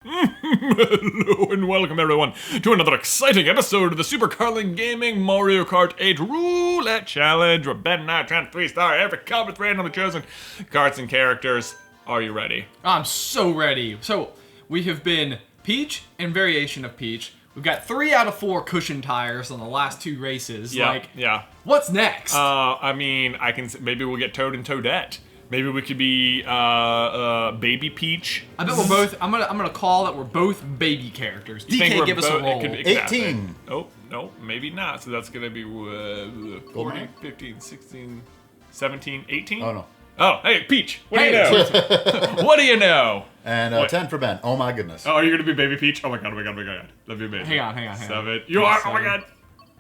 Hello and welcome everyone to another exciting episode of the Super Carlin Gaming Mario Kart 8 Roulette Challenge. We're betting out trying to 3-star every cup with randomly chosen carts and characters. Are you ready? I'm so ready. So, we have been Peach and variation of Peach. We've got 3 out of 4 cushion tires on the last 2 races. Yeah. What's next? Maybe we'll get Toad and Toadette. Maybe we could be Baby Peach. I bet we're both. I'm gonna call that we're both baby characters. DK, give us a roll. Exactly. 18. Oh, no, maybe not. So that's gonna be 14, 15, 16, 17, 18? Oh, no. Oh, hey, Peach, what do you know? What do you know? And 10 for Ben. Oh, my goodness. Oh, are you gonna be Baby Peach? Oh my god, that'd be amazing. Hang on. 7. You are, oh my god.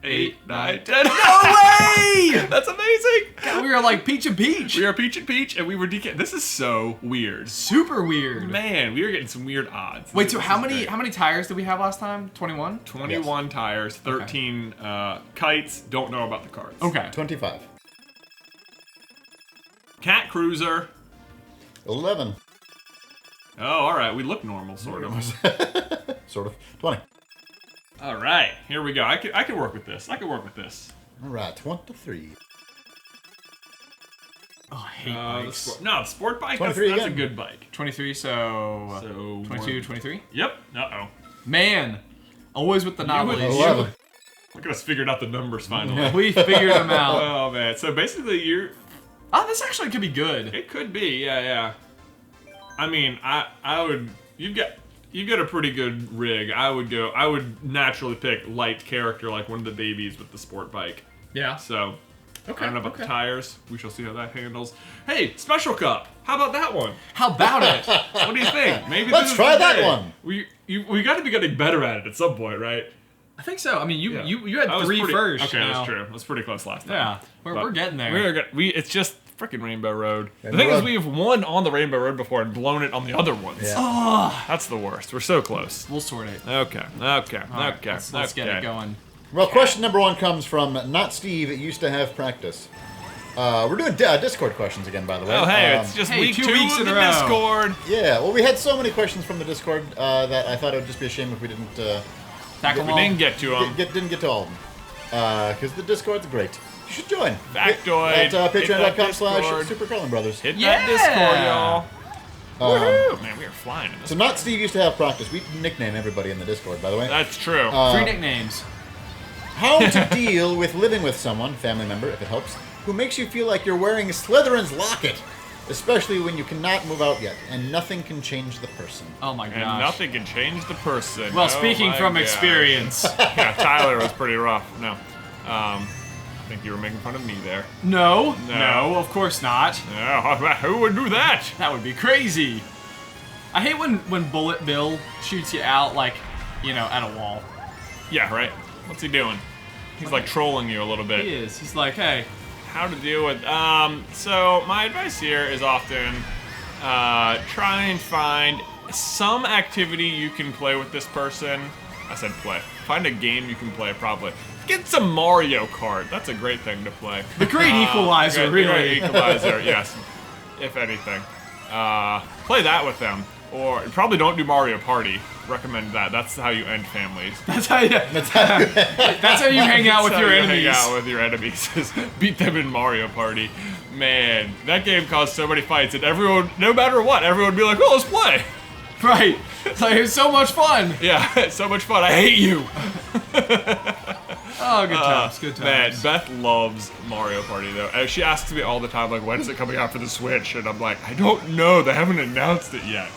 8, 9, 10. No way! That's amazing! God, we are like Peach and Peach. We are Peach and Peach, and we were DK. This is so weird. Super weird. Man, we are getting some weird odds. Wait, so how many tires did we have last time? 21? 21 yes. Tires, 13 kites. Don't know about the carts. Okay. 25. Cat Cruiser. 11. Oh, all right. We look normal, sort of. Sort of. 20. All right, here we go. I can work with this. All right, 23. Oh, I hate bikes. The sport bike, that's a good bike. 23, so 22, 23? Yep. Uh-oh. Man, always with the knowledge. 11. Look at us figured out the numbers finally. We figured them out. Oh, man. So basically, Oh, this actually could be good. It could be, yeah. I mean, I would... You've got a pretty good rig. I would naturally pick light character like one of the babies with the sport bike. Yeah. So, okay, I don't know about the tires. We shall see how that handles. Hey, Special Cup. How about that one? How about it? What do you think? Maybe Let's try that one. We got to be getting better at it at some point, right? I think so. I mean, you had 3 first. Okay, that's true. That's pretty close last time. Yeah, we're getting there. It's just freaking Rainbow Road. The thing is, we've won on the Rainbow Road before and blown it on the other ones. Yeah. Oh, that's the worst. We're so close. We'll sort it. Okay. Let's get it going. Well, question number 1 comes from Not Steve. It used to have practice. We're doing Discord questions again, by the way. Oh, hey, it's just week 2 weeks of in the a row. Discord. Yeah, well, we had so many questions from the Discord that I thought it would just be a shame if we didn't... We didn't get to them. Didn't get to all of them. Because the Discord's great. You should join. Factoid. At patreon.com/Super Carlin Brothers. Hit that Discord, y'all. Woohoo! Man, we are flying in this. So Not Steve used to have practice. We nickname everybody in the Discord, by the way. That's true. 3 nicknames. How to deal with living with someone, family member if it helps, who makes you feel like you're wearing Slytherin's locket. Especially when you cannot move out yet, and nothing can change the person. Oh my gosh. And nothing can change the person. Well, speaking from experience. Yeah, Tyler was pretty rough. No. I think you were making fun of me there. No, of course not. No, who would do that? That would be crazy. I hate when Bullet Bill shoots you out, like, at a wall. Yeah, right? What's he doing? He's like trolling you a little bit. He is. He's like, hey. How to deal with... So my advice here is often try and find some activity you can play with this person. I said play. Find a game you can play, probably. Get some Mario Kart. That's a great thing to play. The great equalizer, really. Great equalizer, yes. If anything. Play that with them. Or probably don't do Mario Party. Recommend that. That's how you end families. That's how you hang out with your enemies. Hang out with your enemies. Is beat them in Mario Party. Man, that game caused so many fights, and everyone, no matter what, everyone would be like, "Oh, let's play." Right. It's like, it's so much fun. Yeah, it's so much fun. I hate you. Oh, good times, good Man, times. Beth loves Mario Party, though. She asks me all the time, like, when is it coming out for the Switch? And I'm like, I don't know. They haven't announced it yet.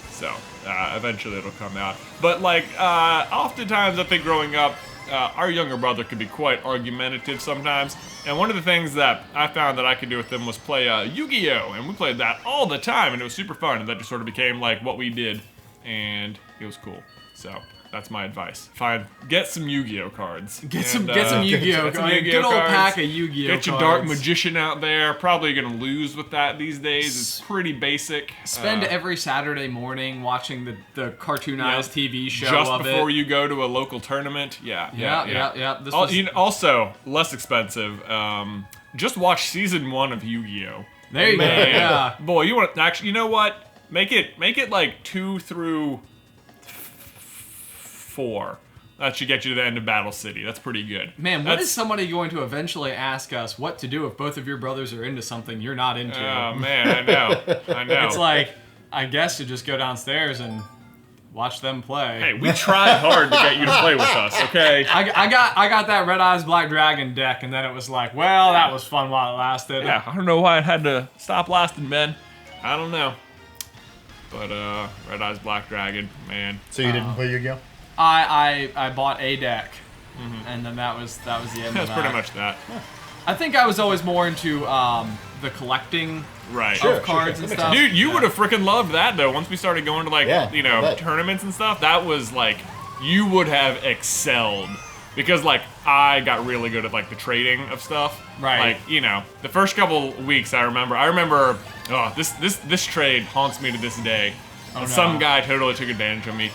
So, eventually it'll come out. But, like, oftentimes I think growing up, our younger brother could be quite argumentative sometimes. And one of the things that I found that I could do with him was play Yu-Gi-Oh! And we played that all the time, and it was super fun. And that just sort of became, like, what we did. And it was cool. So... that's my advice. Get some Yu-Gi-Oh cards. Get some Yu-Gi-Oh cards. Good old pack of Yu-Gi-Oh cards. Get your Dark Magician out there. Probably gonna lose with that these days. It's pretty basic. Spend every Saturday morning watching the cartoonized TV show just of it. Just before you go to a local tournament. Yeah. Also, less expensive. Just watch season 1 of Yu-Gi-Oh. There you go. Yeah. Boy, you want actually? You know what? Make it like 2 through 4. That should get you to the end of Battle City. That's pretty good. Man, when is somebody going to eventually ask us what to do if both of your brothers are into something you're not into? Oh man, I know. It's like, I guess you just go downstairs and watch them play. Hey, we tried hard to get you to play with us, okay? I got that Red Eyes Black Dragon deck, and then it was like, well, that was fun while it lasted. Yeah, I don't know why it had to stop lasting, Ben. I don't know. But Red Eyes Black Dragon, man. So you didn't play Yu-Gi-Oh? I bought a deck, and then that was the end of that. That's pretty much that. I think I was always more into the collecting Right. of cards and stuff. Dude, you would have freaking loved that though. Once we started going to like, tournaments and stuff, that was like, you would have excelled. Because like, I got really good at like the trading of stuff. Right. Like, the first couple weeks I remember, this trade haunts me to this day. Some guy totally took advantage of me.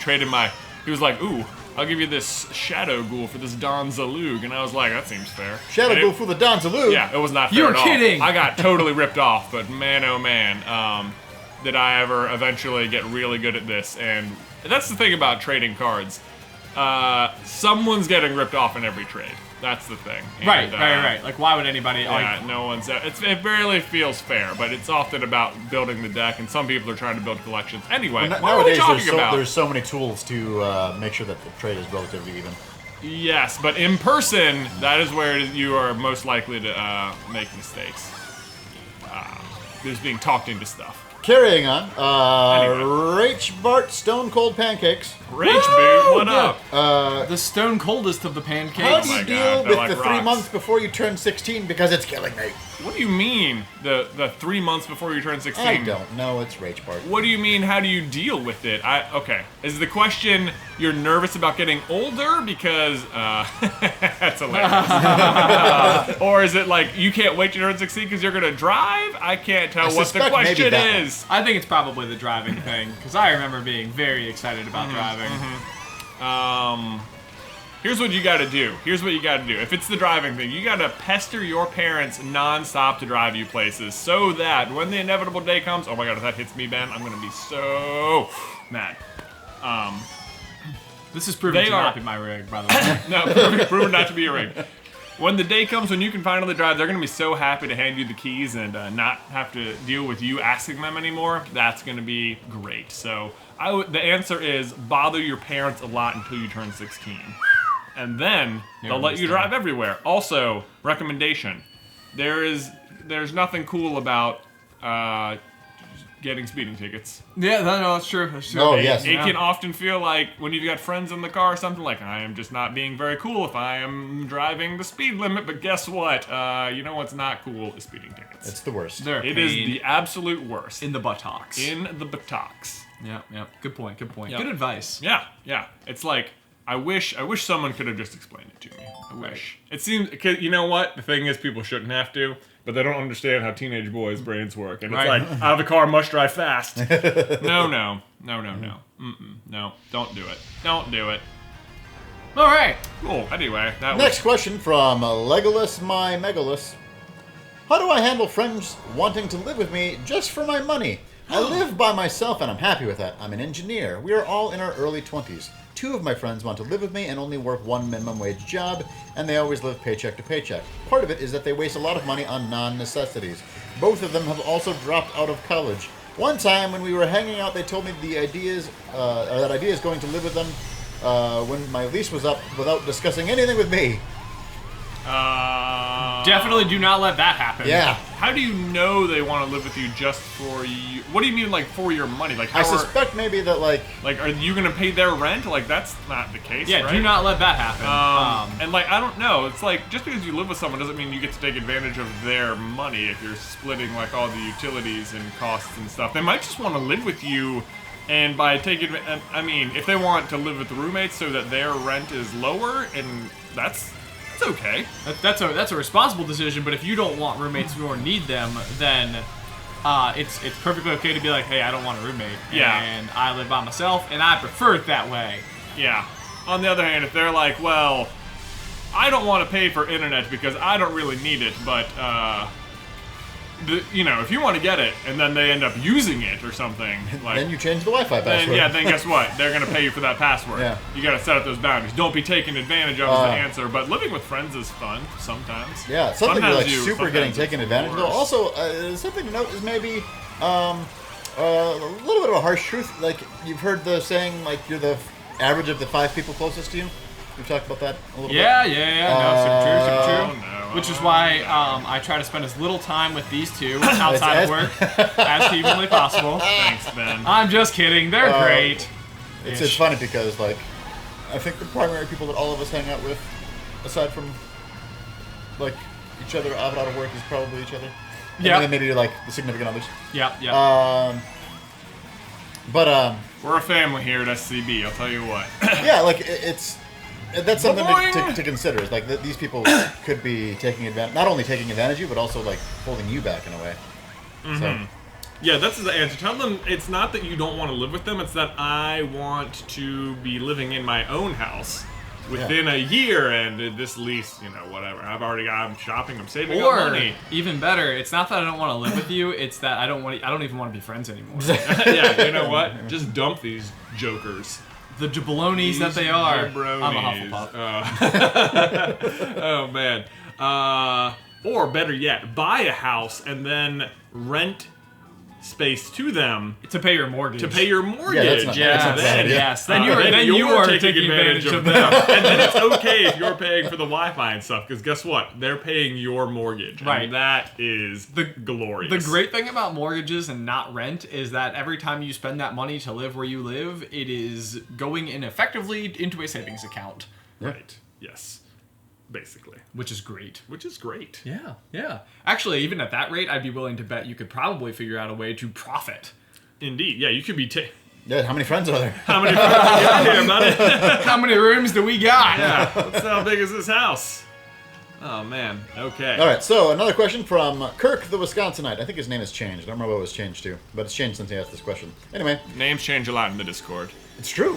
He was like, ooh, I'll give you this Shadow Ghoul for this Don Zalug. And I was like, that seems fair. Shadow Ghoul for the Don Zalug? Yeah, it was not fair You're at all. kidding. I got totally ripped off, but man, oh man, did I ever eventually get really good at this. And that's the thing about trading cards. Someone's getting ripped off in every trade. That's the thing. Right. Like, why would anybody... Yeah, no one's... It barely feels fair, but it's often about building the deck, and some people are trying to build collections. Anyway, what are we talking about? There's so many tools to make sure that the trade is relatively even. Yes, but in person, that is where you are most likely to make mistakes. There's being talked into stuff. Carrying on, Anyway. Rach Bart Stone Cold Pancakes. Rage Boot, what up? the stone coldest of the pancakes. How do you my deal God, they're with like the 3 rocks. months before you turn 16 because it's killing me? What do you mean, the 3 months before you turn 16? I don't know. It's Rage Bart. What do you mean, how do you deal with it? Okay. Is the question, you're nervous about getting older? Because, that's hilarious. Or is it like, you can't wait to turn 16 because you're going to drive? I can't tell what the suspect maybe question that one. is. I think it's probably the driving thing, because I remember being very excited about driving. Here's what you gotta do. If it's the driving thing, you gotta pester your parents non-stop to drive you places so that when the inevitable day comes, oh my god, if that hits me, Ben, I'm gonna be so mad. This is proven to not be my rig, by the way. No, proven not to be a rig. When the day comes when you can finally drive, they're gonna be so happy to hand you the keys and not have to deal with you asking them anymore. That's gonna be great. So the answer is bother your parents a lot until you turn 16. And then they'll let you drive everywhere. Also, recommendation: there's nothing cool about getting speeding tickets. Yeah, no, that's true. Oh, yes. It can often feel like when you've got friends in the car or something like, I am just not being very cool if I am driving the speed limit. But guess what? You know what's not cool is speeding tickets. It's the worst. It is the absolute worst. in the buttocks. In the buttocks. Yeah. Good point. Yep. Good advice. Yeah. It's like, I wish someone could have just explained it to me. I wish. It seems, you know what? The thing is, people shouldn't have to, but they don't understand how teenage boys' brains work. And it's like, out of the car, must drive fast. No. No, don't do it. Don't do it. All right. Cool. Anyway, that Next question from Legolas My Megalus. How do I handle friends wanting to live with me just for my money? I live by myself and I'm happy with that. I'm an engineer. We are all in our early 20s. 2 of my friends want to live with me and only work 1 minimum wage job, and they always live paycheck to paycheck. Part of it is that they waste a lot of money on non-necessities. Both of them have also dropped out of college. One time when we were hanging out, they told me that idea is going to live with them when my lease was up without discussing anything with me. Definitely do not let that happen. Yeah. How do you know they want to live with you just for you? What do you mean, like, for your money? Like, I suspect maybe that, like, are you gonna pay their rent? Like, that's not the case, Yeah, right? do not let that happen. And, like, I don't know. It's like, just because you live with someone doesn't mean you get to take advantage of their money if you're splitting, like, all the utilities and costs and stuff. They might just want to live with you, and by taking... I mean, if they want to live with the roommates so that their rent is lower, and that's okay. That's a responsible decision, but if you don't want roommates nor need them, then it's perfectly okay to be like, hey, I don't want a roommate. Yeah. And I live by myself, and I prefer it that way. Yeah. On the other hand, if they're like, well, I don't want to pay for internet because I don't really need it, but if you want to get it and then they end up using it or something, like Then you change the Wi-Fi password. then guess what? They're gonna pay you for that password. Yeah. You gotta set up those boundaries. Don't be taken advantage of is the answer. But living with friends is fun sometimes. Yeah, something Sometimes like you- super sometimes getting it's taken the advantage of. worst. Also, something to note is maybe a little bit of a harsh truth. Like, you've heard the saying, like, you're the average of the 5 people closest to you. We've talked about that a little Yeah. bit. No, super true. Oh, no. Which is why I try to spend as little time with these two outside of work as humanly possible. Thanks, Ben. I'm just kidding. They're great. It's funny because, like, I think the primary people that all of us hang out with, aside from, like, each other out of work, is probably each other. And Yeah. then maybe, like, the significant others. Yeah. We're a family here at SCB. I'll tell you what. Yeah, like, that's something Boing. to consider. Is like these people could be taking advantage, not only taking advantage of you, but also like holding you back in a way. So, Yeah, that's the answer. Tell them it's not that you don't want to live with them. It's that I want to be living in my own house within a year, and this lease, whatever. I'm shopping. I'm saving up Or money. even better, it's not that I don't want to live with you. It's that I don't even want to be friends anymore. Yeah, you know what? Just dump these jokers. The jabalonis that they are. Jabronis. I'm a Hufflepuff. Oh man. Or better yet, buy a house and then rent space to them To pay your mortgage. to pay your mortgage. that's not bad. Then, Yes. Then you are taking advantage of them. And then it's okay if you're paying for the Wi-Fi and stuff, because guess what? They're paying your mortgage. Right. And that is glorious. The great thing about mortgages and not rent is that every time you spend that money to live where you live, it is going in effectively into a savings account. Right. Yes. Basically. Which is great. Which is great. Yeah. Actually, even at that rate, I'd be willing to bet you could probably figure out a way to profit. Indeed. Yeah, you could be yeah, how many friends are there? How many friends you got here, buddy? How many rooms do we got? Yeah. How big is this house? Oh, man. Okay. All right, so another question from Kirk the Wisconsinite. I think his name has changed. I don't remember what it was changed to, but it's changed since he asked this question. Anyway, Names change a lot in the Discord. it's true.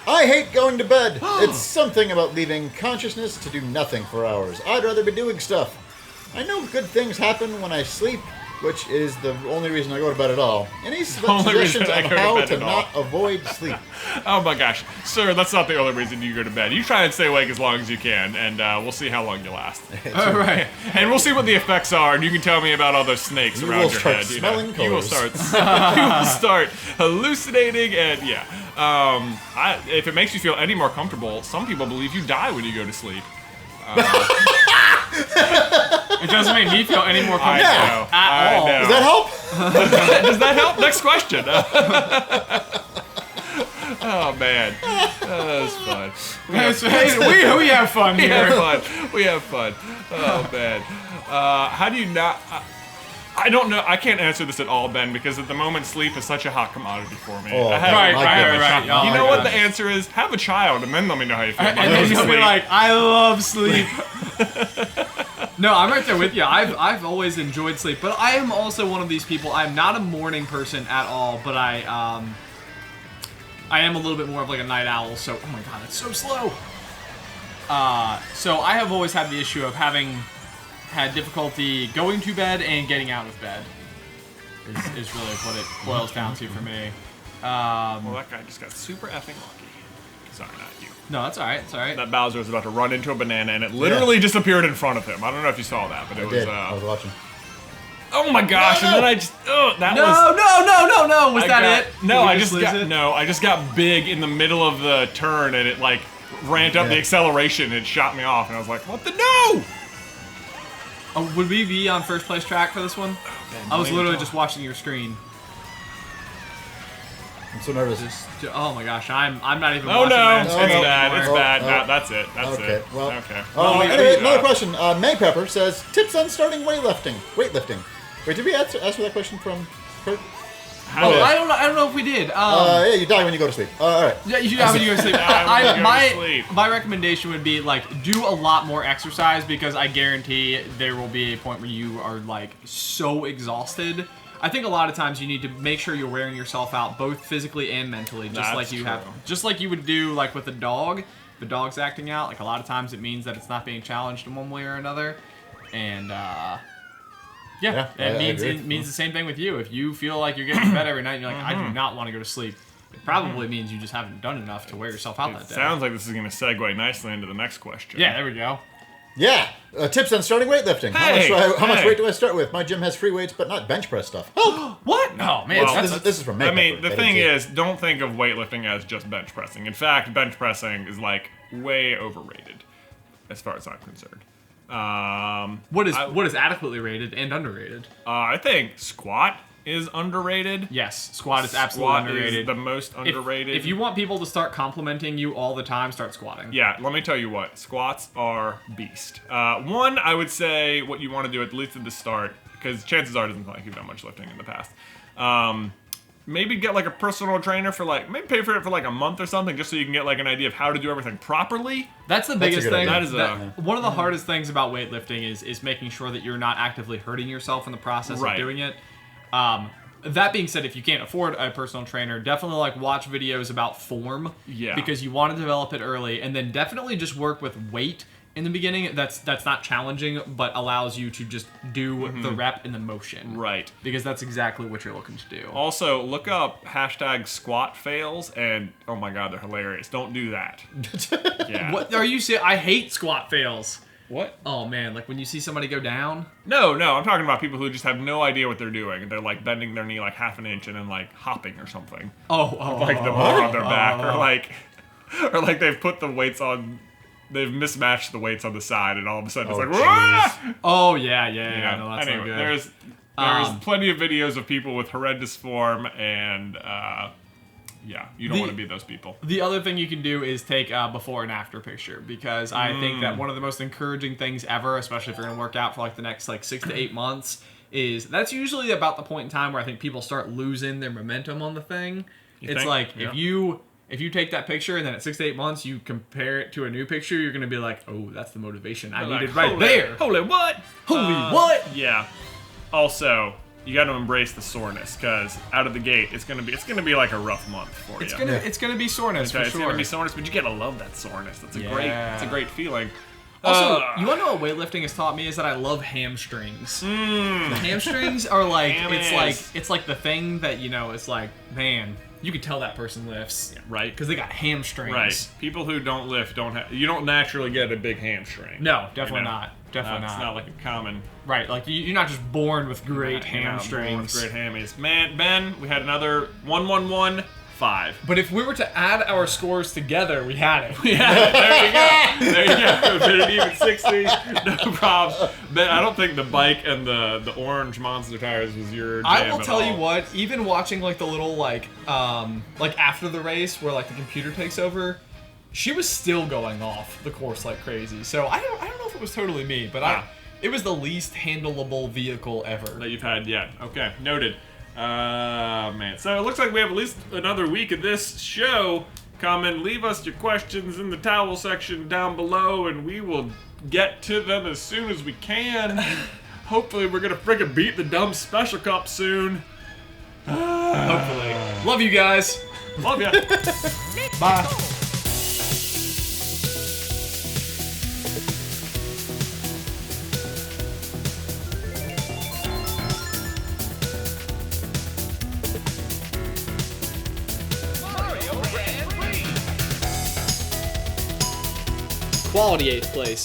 I hate going to bed. It's something about leaving consciousness to do nothing for hours. I'd rather be doing stuff. I know good things happen when I sleep, which is the only reason I go to bed at all. Any only reason suggestions I on go to how bed to at all. not avoid sleep? Oh my gosh. Sir, that's not the only reason you go to bed. You try and stay awake as long as you can, and we'll see how long you last. All right. And we'll see what the effects are, and you can tell me about all those snakes You around will your start head. smelling You will colors. start hallucinating, and yeah. If it makes you feel any more comfortable, some people believe you die when you go to sleep. It doesn't make me feel any more I comfortable know. at I all. know. Does that help? Does that help? Next question. Oh man, that was fun. We have fun We here. have fun. We have fun. Oh man. How do you not? I don't know. I can't answer this at all, Ben, because at the moment sleep is such a hot commodity for me. Oh, I have- Right. You Oh know my what the gosh. answer is? Have a child, and then let me know how you feel. And about then going to you'll be sleep. like, I love sleep. No, I'm right there with you. I've always enjoyed sleep, but I am also one of these people. I'm not a morning person at all, but I am a little bit more of like a night owl. So, oh my god, it's so slow. So I have always had the issue of having had difficulty going to bed and getting out of bed. Is really what it boils down to for me. Well, that guy just got super effing lucky. Sorry, not you. No, that's all right. It's all right. That Bowser was about to run into a banana, and it literally disappeared in front of him. I don't know if you saw that, but it I was. did. I was watching. Oh my gosh! No, And no. then I just. Oh, that No, was. no. Was I that got- it? No, Did we I just lose got it? no. I just got big in the middle of the turn, and it like ramped up the Yeah. acceleration. And it shot me off, and I was like, "What the no?" Oh, would we be on first place track for this one? I was literally just watching your screen. I'm so nervous. Oh my gosh, I'm not even Oh watching my no! own It's screen bad. anymore. It's bad. Oh, No, that's it. That's Okay, it. well. Okay. Anyway, another question. May Pepper says, tips on starting weightlifting. Wait, did we ask for that question from Kurt? How Oh, did- I don't know if we did. Yeah, you die when you go to sleep. All right. Yeah, you have when you go to sleep. Yeah, when you go to sleep. My recommendation would be like do a lot more exercise because I guarantee there will be a point where you are like so exhausted. I think a lot of times you need to make sure you're wearing yourself out both physically and mentally, just That's like you have, true. just like you would do like with a dog. If the dog's acting out, like a lot of times it means that it's not being challenged in one way or another, and yeah, Yeah, I it agree. means the same thing with you. If you feel like you're getting to bed every night and you're like, I do not want to go to sleep, it probably means you just haven't done enough to wear yourself out that day. Sounds like this is going to segue nicely into the next question. Yeah, there we go. Yeah, tips on starting weightlifting. Hey, How much hey. weight do I start with? My gym has free weights, but not bench press stuff. Help! What? No, man. Well, This is from I Makeup. mean, the thing is, don't think of weightlifting as just bench pressing. In fact, bench pressing is like way overrated, as far as I'm concerned. What is adequately rated and underrated? I think squat is underrated. Yes, squat is absolutely Squat underrated. is the most underrated. If you want people to start complimenting you all the time, start squatting. Yeah, let me tell you what, squats are beast. One, I would say what you want to do at least at the start, because chances are it doesn't feel like you've done much lifting in the past. Maybe get like a personal trainer for maybe pay for it for like a month or something, just so you can get like an idea of how to do everything properly. That's the That's a biggest good thing. idea. That is one of the hardest things about weightlifting is making sure that you're not actively hurting yourself in the process Right. of doing it. That being said, if you can't afford a personal trainer, definitely watch videos about form. Yeah. Because you want to develop it early, and then definitely just work with weight in the beginning. That's not challenging, but allows you to just do the rep and the motion. Right. Because that's exactly what you're looking to do. Also, look up #squat fails, and oh my god, they're hilarious. Don't do that. Yeah. What are you saying? I hate squat fails. What? Oh man, like when you see somebody go down. No, I'm talking about people who just have no idea what they're doing, and they're like bending their knee like half an inch and then like hopping or something. Like the bar on their back, or like they've put the weights on. They've mismatched the weights on the side, and all of a sudden it's like, "Wah!" Oh yeah. Yeah. No, that's Anyway, not good. there's plenty of videos of people with horrendous form, and yeah, you don't want to be those people. The other thing you can do is take a before and after picture, because I think that one of the most encouraging things ever, especially if you're going to work out for the next 6 to 8 months, is that's usually about the point in time where I think people start losing their momentum on the thing. It's think? like Yeah. if you take that picture and then at 6 to 8 months you compare it to a new picture, you're going to be like, oh, that's the motivation I needed right there. Holy what? Holy what? Yeah. Also, you got to embrace the soreness, because out of the gate, it's gonna be like a rough month for It's you. gonna be soreness for It's sure. gonna be soreness, but you gotta love that soreness. That's a great feeling. Also, you want to know what weightlifting has taught me is that I love hamstrings. The hamstrings are it's like the thing that it's like, man, you can tell that person lifts, right? Because they got hamstrings. Right. People who don't lift you don't naturally get a big hamstring. No, definitely not. Definitely It's not like a common. Right, like you're not just born with great You're not born hamstrings. with great hammies. Man, Ben, we had another 1-1-1-5. But if we were to add our scores together, we had it. Yeah, there you go. There you go. Did it even 60? No problem. Ben, I don't think the bike and the orange monster tires was your jam I will at tell all. you what, even watching the little after the race where the computer takes over, she was still going off the course like crazy. So I don't know if it was totally me, but it was the least handleable vehicle ever. That you've had yet. Okay, noted. Man. So it looks like we have at least another week of this show. Come and leave us your questions in the towel section down below, and we will get to them as soon as we can. Hopefully we're gonna freaking beat the dumb Special Cup soon. Hopefully. Love you guys. Love ya. Bye. Quality 8th place.